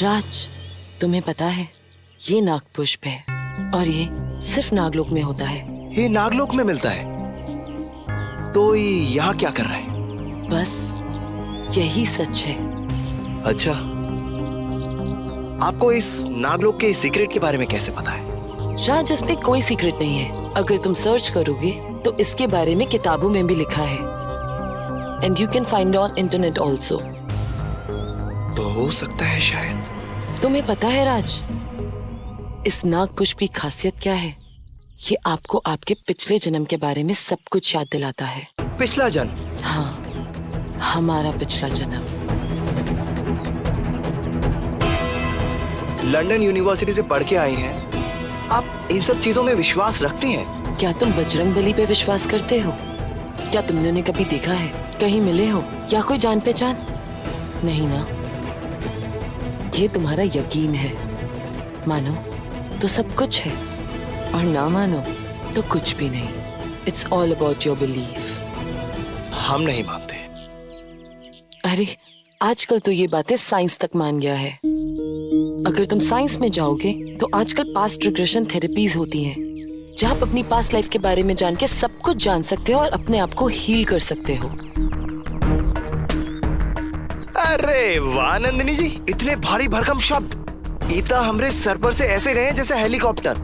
राज, तुम्हें पता है ये नागपुष्प है और ये सिर्फ नागलोक में होता है। ये नागलोक में मिलता है? तो ये यहाँ क्या कर रहा है? बस यही सच है। अच्छा, आपको इस नागलोक के सीक्रेट के बारे में कैसे पता है? राज, इसमें कोई सीक्रेट नहीं है। अगर तुम सर्च करोगे तो इसके बारे में किताबों में भी लिखा है। And you can find on internet also. तो हो सकता है शायद। तुम्हें पता है राज, इस नागपुष्प की खासियत क्या है? ये आपको आपके पिछले जन्म के बारे में सब कुछ याद दिलाता है। पिछला जन्म? हाँ, हमारा पिछला जन्म। लंदन यूनिवर्सिटी से पढ़ के आई हैं। आप इन सब चीजों में विश्वास रखती हैं? क्या तुम बजरंगबली पे विश्वास करते हो? क्या तुमने उन्हें कभी देखा है, कहीं मिले हो, या कोई जान पहचान? नहीं ना? ये तुम्हारा यकीन है। मानो तो सब कुछ है, और ना मानो तो कुछ भी नहीं। It's all about your belief. हम नहीं मानते। अरे आजकल तो ये बातें साइंस तक मान गया है। अगर तुम साइंस में जाओगे तो आजकल पास्ट रिग्रेशन थेरेपीज होती हैं, जहाँ आप अपनी पास्ट लाइफ के बारे में जान के सब कुछ जान सकते हो और अपने आप को हील कर सकते हो। अरे वाह नंदिनी जी, इतने भारी भरकम शब्द इतना हमरे सर पर से ऐसे गए जैसे हेलीकॉप्टर।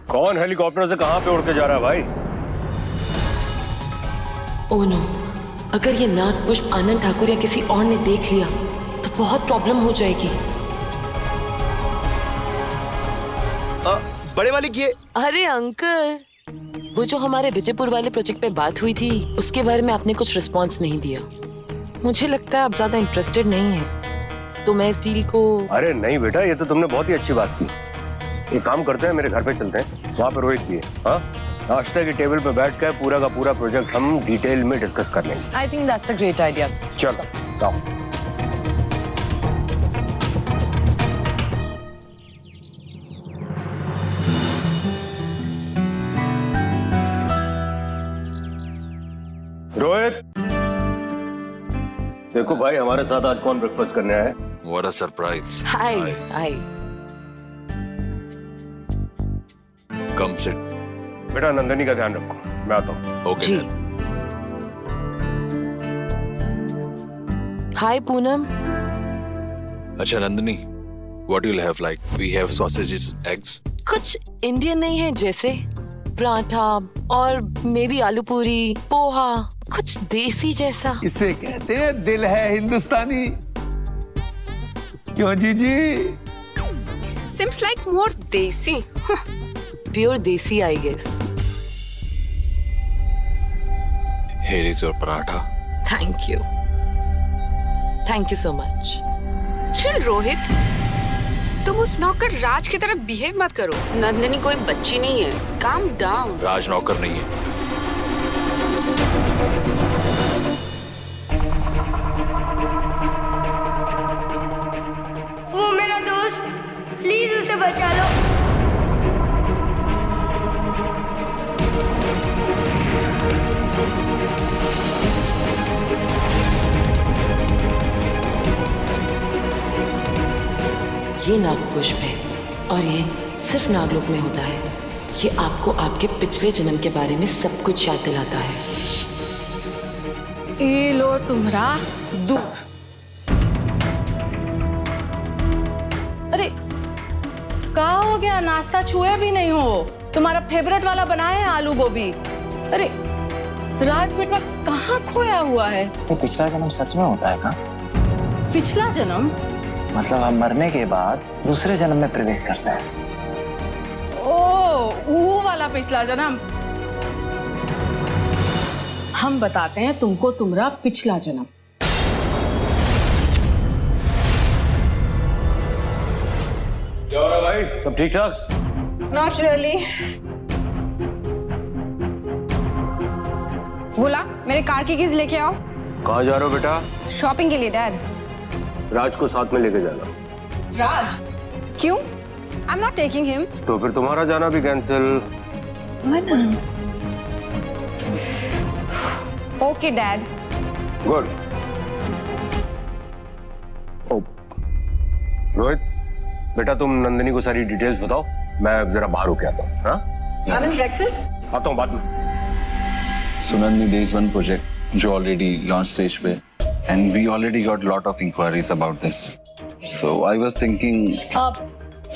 कौन हेलीकॉप्टर से कहां पे उड़ के जा रहा है भाई? ओह नो, अगर ये नागपुष्प आनंद ठाकुर या किसी और ने देख लिया तो बहुत प्रॉब्लम हो जाएगी। बड़े मालिक ये। अरे अंकल, वो जो हमारे विजयपुर वाले प्रोजेक्ट पे बात हुई थी, उसके बारे में आपने कुछ रिस्पॉन्स नहीं दिया। मुझे लगता है आप ज्यादा इंटरेस्टेड नहीं हैं, तो मैं इस डील को। अरे नहीं बेटा, ये तो तुमने बहुत ही अच्छी बात की। एक काम करते हैं, मेरे घर पे चलते हैं, वहाँ पे रोहित भी है। हाँ, नाश्ते की टेबल पे बैठ कर पूरा का पूरा प्रोजेक्ट हम डिटेल में डिस्कस कर लेंगे। I think that's a great idea. चलो आओ। रोहित, देखो भाई, हमारे साथ आज कौन ब्रेकफास्ट करने आया है? What a surprise. Hi hi. Come sit. बेटा नंदिनी का ध्यान रखो, मैं आता हूँ। Okay. जी। then. हाय पूनम। अच्छा Nandini, what you'll have like? We have sausages, eggs. कुछ इंडियन नहीं है, जैसे पराठा और मे बी आलू पूरी, पोहा, कुछ देसी जैसा। इसे कहते हैं दिल है हिंदुस्तानी। क्यों जीजी? Seems like more desi. Pure desi I guess. Here is your paratha. Thank you, thank you so much. चल रोहित, तुम उस नौकर राज की तरह बिहेव मत करो। नंदिनी कोई बच्ची नहीं है, काम डाउन। राज नौकर नहीं है। वो मेरा दोस्त, प्लीज उसे बचा लो। ये नागपुष्प है और ये सिर्फ नागलोक में होता है। ये आपको आपके पिछले जन्म के बारे में सब कुछ याद दिलाता है। ये लो तुम्हारा दूध। अरे कहाँ हो गया? नाश्ता छुए भी नहीं हो। तुम्हारा फेवरेट वाला बनाए हैं आलू गोभी। अरे राज बेटवा कहाँ खोया हुआ है? तो पिछला जन्म सच में होता है का? पिछला जन्म? मतलब हम मरने के बाद दूसरे जन्म में प्रवेश करते हैं। ओ, वो वाला पिछला जन्म। हम बताते हैं तुमको तुम्हारा पिछला जन्म। क्या हो रहा है भाई? सब ठीक ठाक? Not really. बोला मेरे कार की कीज लेके आओ। कहाँ जा रहे हो बेटा? शॉपिंग के लिए डैड। राज को साथ में लेके जाना। राज? क्यों? I am not taking him. तो फिर तुम्हारा जाना भी cancel. Okay dad. Good. Rohit बेटा तुम नंदिनी को सारी डिटेल्स बताओ, मैं जरा बाहर होके आता हूँ। हाँ ब्रेकफास्ट? आता हूँ बाद में। Sunandini, there is one project जो already launch stage पे, and we already got lot of inquiries about this. So I was thinking,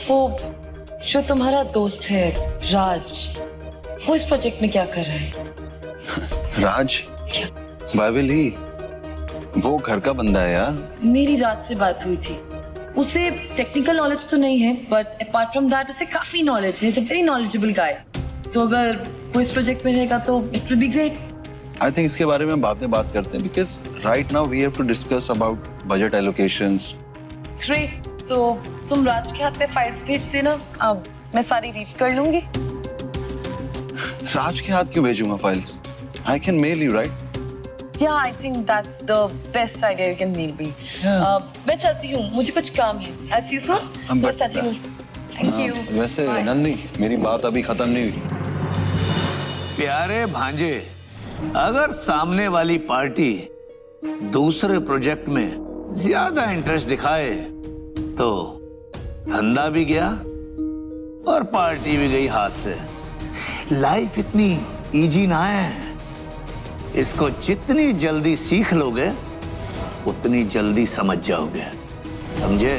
वो जो तुम्हारा दोस्त है राज, वो इस प्रोजेक्ट में क्या कर रहा है? राज, why will he? वो घर का बंदा है यार। मेरी रात से बात हुई थी, उसे टेक्निकल नॉलेज तो नहीं है, बट अपार्ट फ्रॉम दैट उसे काफी नॉलेज है। इज अ वेरी नॉलेजेबल गाय। तो अगर वो इस प्रोजेक्ट में रहेगा तो it will be great. I think इसके बारे में बाद में बात करते हैं, because right now we have to discuss about budget allocations. Great, तो तुम राज के हाथ में फाइल्स भेज देना, अब मैं सारी रीड कर लूंगी। राज के हाथ क्यों भेजूंगा files? I can mail you, right? Yeah, I think that's the best idea. You can mail me. मैं चलती हूँ, मुझे कुछ काम है। I'll see you soon. But- Thank you. वैसे नंदी, मेरी बात अभी खत्म नहीं हुई। प्यारे भांजे, अगर सामने वाली पार्टी दूसरे प्रोजेक्ट में ज्यादा इंटरेस्ट दिखाए तो धंधा भी गया और पार्टी भी गई हाथ से। लाइफ इतनी इजी ना है, इसको जितनी जल्दी सीख लोगे उतनी जल्दी समझ जाओगे, समझे?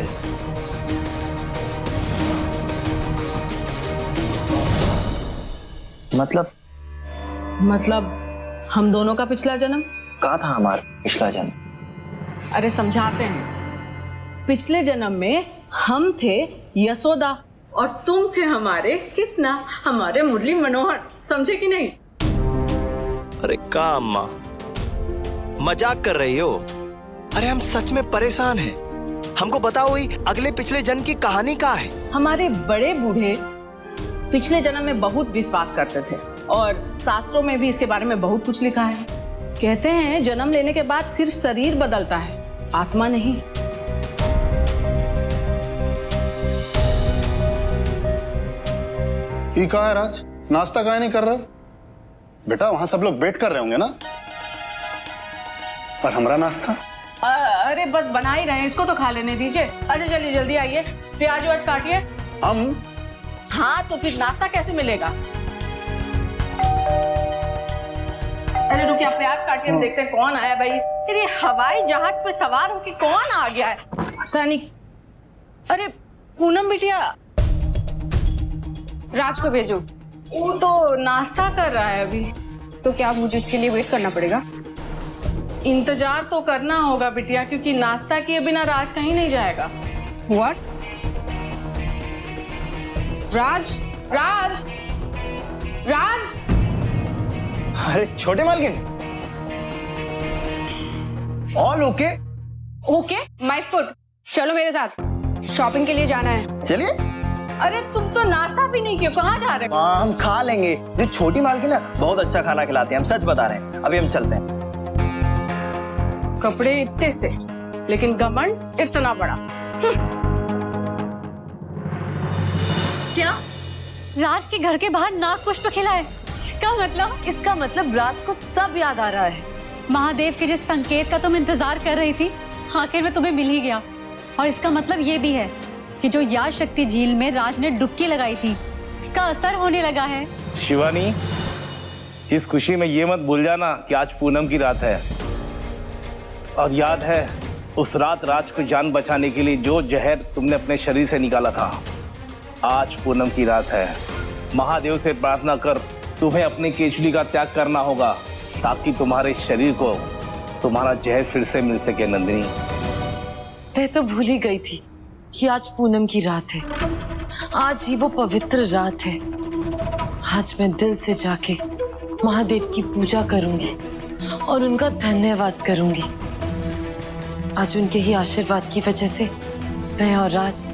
मतलब हम दोनों का पिछला जन्म? कहा था हमारा पिछला जन्म? अरे समझाते हैं। पिछले जन्म में हम थे यशोदा और तुम थे हमारे कृष्णा, हमारे मुरली मनोहर। समझे कि नहीं? अरे का अम्मा, मजाक कर रही हो? अरे हम सच में परेशान हैं। हमको बताओ ही अगले पिछले जन्म की कहानी क्या है? हमारे बड़े बूढ़े पिछले जन्म में बहुत विश्वास करते थे और शास्त्रों में भी इसके बारे में बहुत कुछ लिखा है। कहते हैं जन्म लेने के बाद सिर्फ शरीर बदलता है, आत्मा नहीं। ये कहाँ है राज? नाश्ता काहे नहीं कर रहे हो? बेटा वहां सब लोग वेट कर रहे होंगे ना? पर हमारा नाश्ता? अरे बस बना ही रहे हैं, इसको तो खा लेने दीजिए। अच्छा चलिए जल्दी आइए, प्याज व्याज काटिए। हम? हाँ तो फिर नाश्ता कैसे मिलेगा? अरे रुकिए, आप प्याज काटिए, हम देखते हैं कौन आया भाई। ये हवाई जहाज पे सवार होके कौन आ गया है? पता नहीं। अरे पूनम बिटिया, राज को भेजो। वो तो नाश्ता कर रहा है अभी। तो क्या मुझे उसके लिए वेट करना पड़ेगा? इंतजार तो करना होगा बिटिया, क्योंकि नाश्ता किए बिना राज कहीं नहीं जाएगा। व्हाट? राज, राज, राज! अरे छोटे मालकिन, all okay? Okay, my foot. चलो मेरे साथ, शॉपिंग के लिए जाना है। चलिए। अरे तुम तो नाश्ता भी नहीं किया, कहाँ जा रहे हो? हाँ हम खा लेंगे। जो छोटी मालकिन है बहुत अच्छा खाना खिलाती है, हम सच बता रहे हैं। अभी हम चलते हैं। कपड़े इतने से, लेकिन घमंड इतना बड़ा। क्या राज के घर के बाहर नाग पुष्प खिला है? इसका मतलब राज को सब याद आ रहा है। महादेव के जिस संकेत का तुम इंतजार कर रही थी, आखिर में तुम्हें मिल ही गया। और इसका मतलब ये भी है कि जो याद शक्ति झील में राज ने डुबकी लगाई थी, इसका असर होने लगा है। शिवानी, इस खुशी में ये मत भूल जाना कि आज पूनम की रात है। और याद है उस रात राज को जान बचाने के लिए जो जहर तुमने अपने शरीर से निकाला था? आज पूनम की रात है। महादेव से प्रार्थना कर तुम्हें अपने केचुली का त्याग करना होगा, ताकि तुम्हारे शरीर को तुम्हारा जहर फिर से मिल सके। नंदिनी, मैं तो भूल ही गई थी कि आज पूनम की रात है। आज ही वो पवित्र रात है। आज मैं दिल से जाके महादेव की पूजा करूंगी और उनका धन्यवाद करूंगी। आज उनके ही आशीर्वाद की वजह से मैं और राज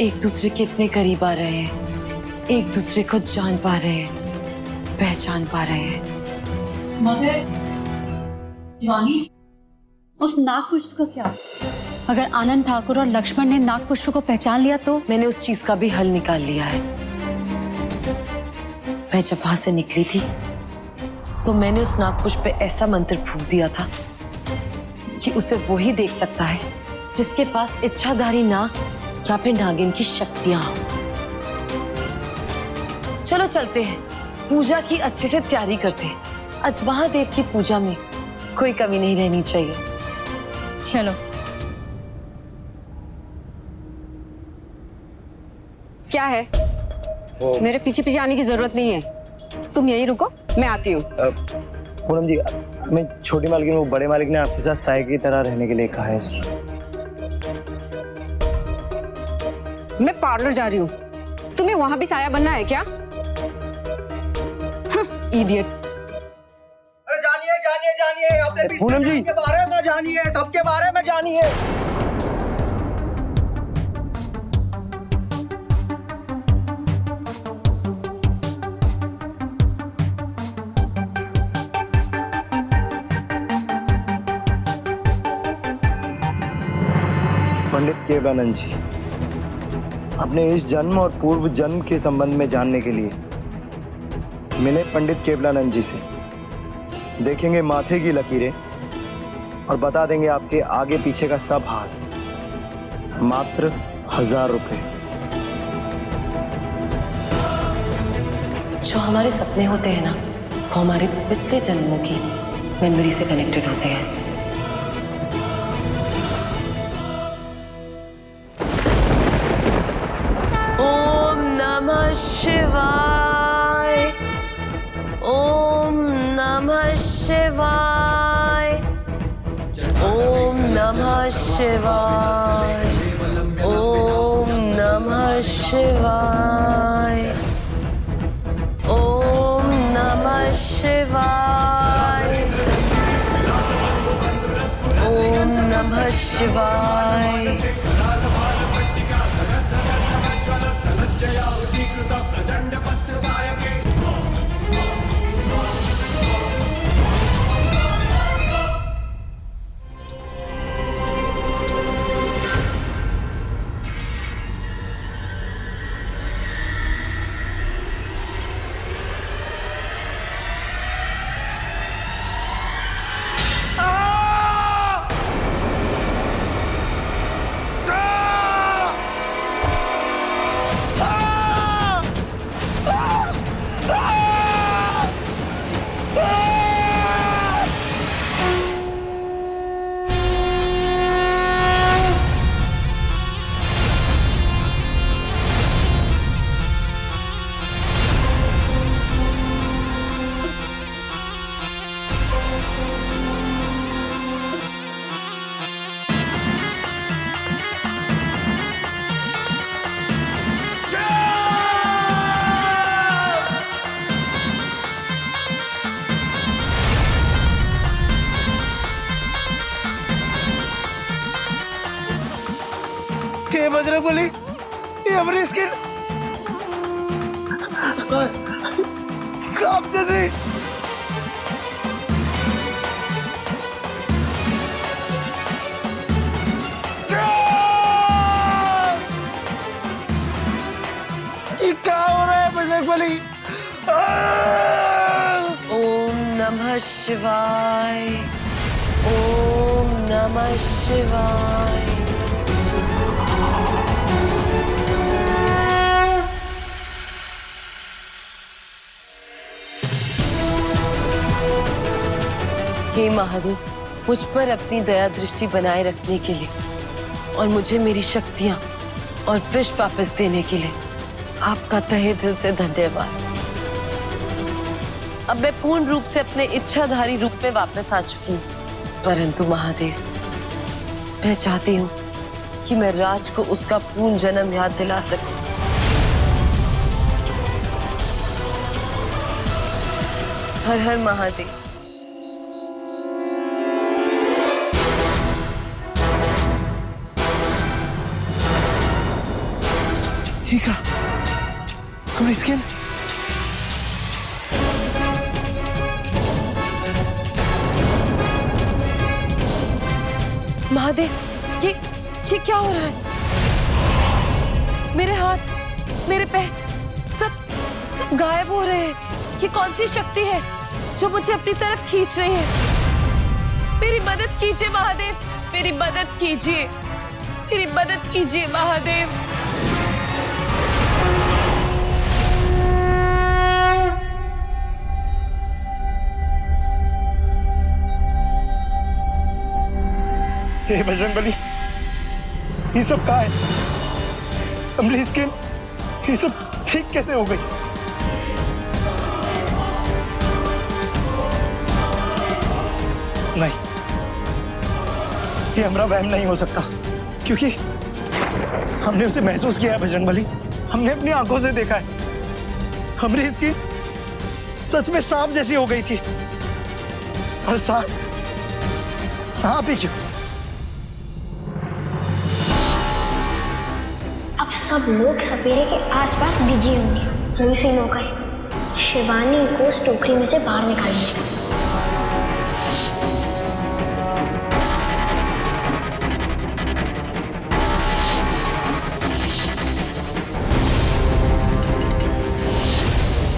एक दूसरे के इतने करीब आ रहे हैं, एक दूसरे को जान पा रहे हैं, पहचान पा रहे हैं। मगर शिवानी, उस नाग पुष्प का क्या? अगर आनंद ठाकुर और लक्ष्मण ने नाग पुष्प को पहचान लिया तो? मैंने उस चीज का भी हल निकाल लिया है। मैं जब वहां से निकली थी तो मैंने उस नाग पुष्प पे ऐसा मंत्र फूंक दिया था कि उसे वो ही देख सकता है जिसके पास इच्छाधारी नाग या फिर नागिन की शक्तियां हो। चलो चलते हैं, पूजा की अच्छे से तैयारी करते हैं। आज महादेव की पूजा में कोई कमी नहीं रहनी चाहिए। चलो। क्या है? मेरे पीछे पीछे आने की जरूरत नहीं है, तुम यहीं रुको, मैं आती हूँ। पूनम जी, मैं छोटी मालिक, वो बड़े मालिक ने आपके साथ साय की तरह रहने के लिए कहा है। मैं पार्लर जा रही हूँ, तुम्हें वहां भी साया बनना है क्या? इडियट। अरे जानिए जानिए जानिए, अपने पूनम जी के बारे में जानिए, सबके बारे में जानिए। पंडित केवलानंद जी, अपने इस जन्म और पूर्व जन्म के संबंध में जानने के लिए मिले पंडित केवलानंद जी से। देखेंगे माथे की लकीरें और बता देंगे आपके आगे पीछे का सब हाल। मात्र 1000 रुपए। जो हमारे सपने होते हैं ना, वो हमारे पिछले जन्मों की मेमोरी से कनेक्टेड होते हैं। ओम नमः शिवाय, ओम नमः शिवाय, ओम नमः शिवाय, ओम नमः शिवाय, ओम नमः शिवाय, ओम नमः शिवाय। बजरंगबली, ये हमारी स्किन कांप जैसी। ये क्या हो रहा है बजरंगबली? ओम नमः शिवाय, ओम नमः शिवाय। हे महादेव, मुझ पर अपनी दया दृष्टि बनाए रखने के लिए और मुझे मेरी शक्तियां और विश्व वापस देने के लिए आपका तहे दिल से धन्यवाद। अब मैं पूर्ण रूप से अपने इच्छाधारी रूप में वापस आ चुकी हूँ। परंतु महादेव, मैं चाहती हूँ ताकि मैं राज को उसका पूर्ण जन्म याद दिला सकूं। हर हर महादेव। ठीक है, हमारी स्किन महादेव, ये क्या हो रहा है? मेरे हाथ, मेरे पैर सब गायब हो रहे हैं। ये कौन सी शक्ति है जो मुझे अपनी तरफ खींच रही है? मेरी मदद कीजिए महादेव, मेरी मदद कीजिए, मेरी मदद कीजिए महादेव। हे बजरंगबली, ये सब कहाँ है? हमारी स्किन ये सब ठीक कैसे हो गई? नहीं, ये हमारा वहम नहीं हो सकता, क्योंकि हमने उसे महसूस किया है बजरंगबली। हमने अपनी आंखों से देखा है। हमारी स्किन सच में सांप जैसी हो गई थी। और सांप ही क्यों? अब सब लोग सपेरे के आसपास बिजी होंगे। वही से मौका है शिवानी को उस टोकरी में से बाहर निकालने का।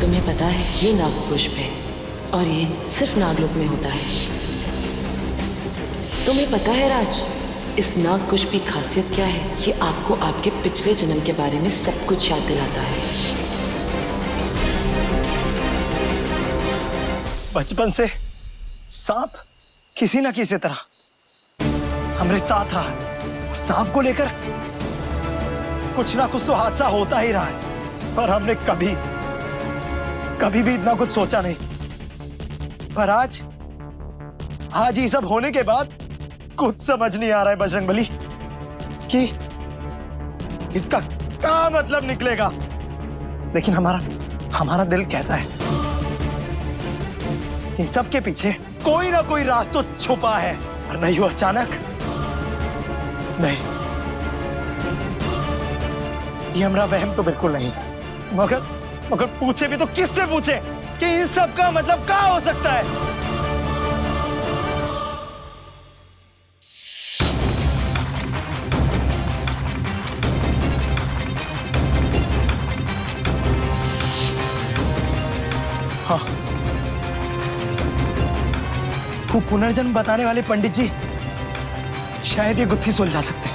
तुम्हें पता है ये नागपुष्प है और ये सिर्फ नागलोक में होता है। तुम्हें पता है राज, इस नागपुष्प की खासियत क्या है? ये आपको आपके पिछले जन्म के बारे में सब कुछ याद दिलाता है। बचपन से सांप किसी न किसी तरह हमारे साथ रहा है। सांप को लेकर कुछ ना कुछ तो हादसा होता ही रहा है, पर हमने कभी भी इतना कुछ सोचा नहीं। पर आज ये सब होने के बाद कुछ समझ नहीं आ रहा है बजरंगबली कि इसका क्या मतलब निकलेगा। लेकिन हमारा दिल कहता है इन सब के पीछे कोई ना कोई राज तो छुपा है। और नहीं हो अचानक, नहीं, ये हमारा वहम तो बिल्कुल नहीं। मगर पूछे भी तो किससे पूछे कि इन सब का मतलब क्या हो सकता है? हाँ, वो पुनर्जन्म बताने वाले पंडित जी शायद ये गुत्थी सुलझा सकते हैं।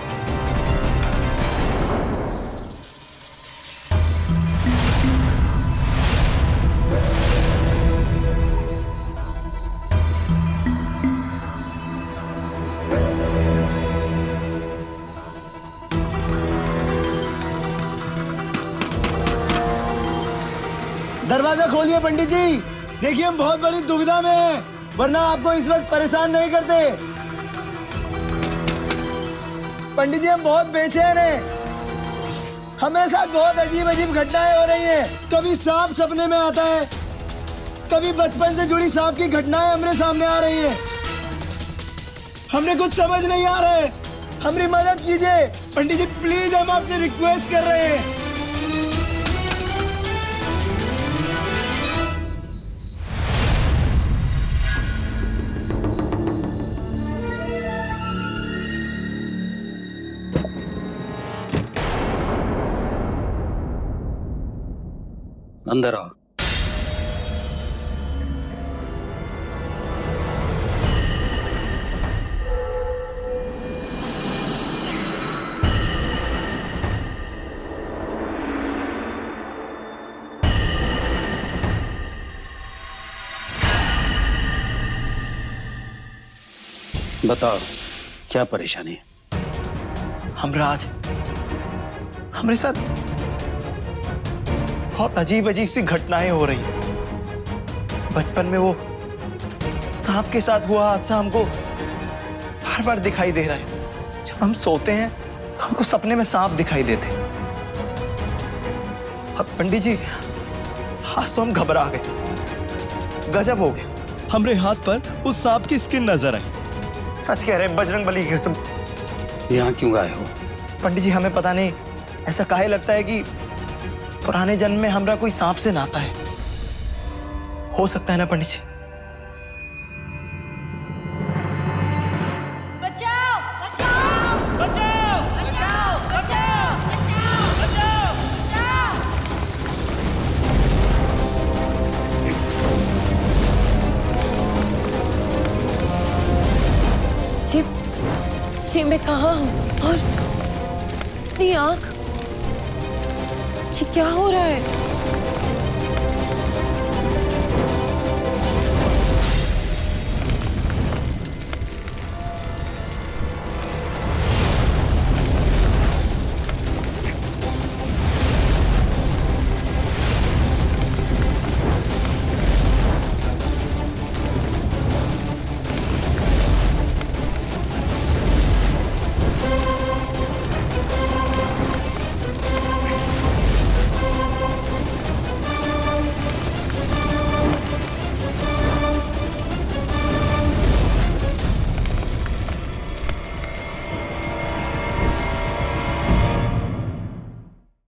दरवाजा खोलिए पंडित जी। देखिए हम बहुत बड़ी दुविधा में हैं, वरना आपको इस वक्त परेशान नहीं करते। पंडित जी हम बहुत बेचैन हैं। हमें साथ बहुत अजीब अजीब घटनाएं हो रही हैं। कभी सांप सपने में आता है, कभी बचपन से जुड़ी सांप की घटनाएं हमारे सामने आ रही हैं। हमने कुछ समझ नहीं आ रहा है, हमारी मदद कीजिए पंडित जी, प्लीज, हम आपसे रिक्वेस्ट कर रहे हैं। अंदर आओ। बताओ क्या परेशानी है? हमराज, हमारे साथ बहुत अजीब अजीब सी घटनाएं हो रही हैं। बचपन में वो सांप के साथ हुआ हादसा हमको बार बार दिखाई दे रहा है। जब हम सोते हैं हमको सपने में सांप दिखाई देते। अब पंडित जी, आज तो हम घबरा गए, गजब हो गया। हमरे हाथ पर उस सांप की स्किन नजर आई। सच कह रहे हैं, बजरंग बली के कसम। यहाँ क्यों आए हो? पंडित जी, हमें पता नहीं, ऐसा काहे लगता है कि पुराने जन्म में हमरा कोई सांप से नाता है। हो सकता है ना पंडित जी? बचाओ बचाओ बचाओ बचाओ बचाओ बचाओ बचाओ। ये मैं कहाँ हूँ और अपनी आँख, ये क्या हो रहा है?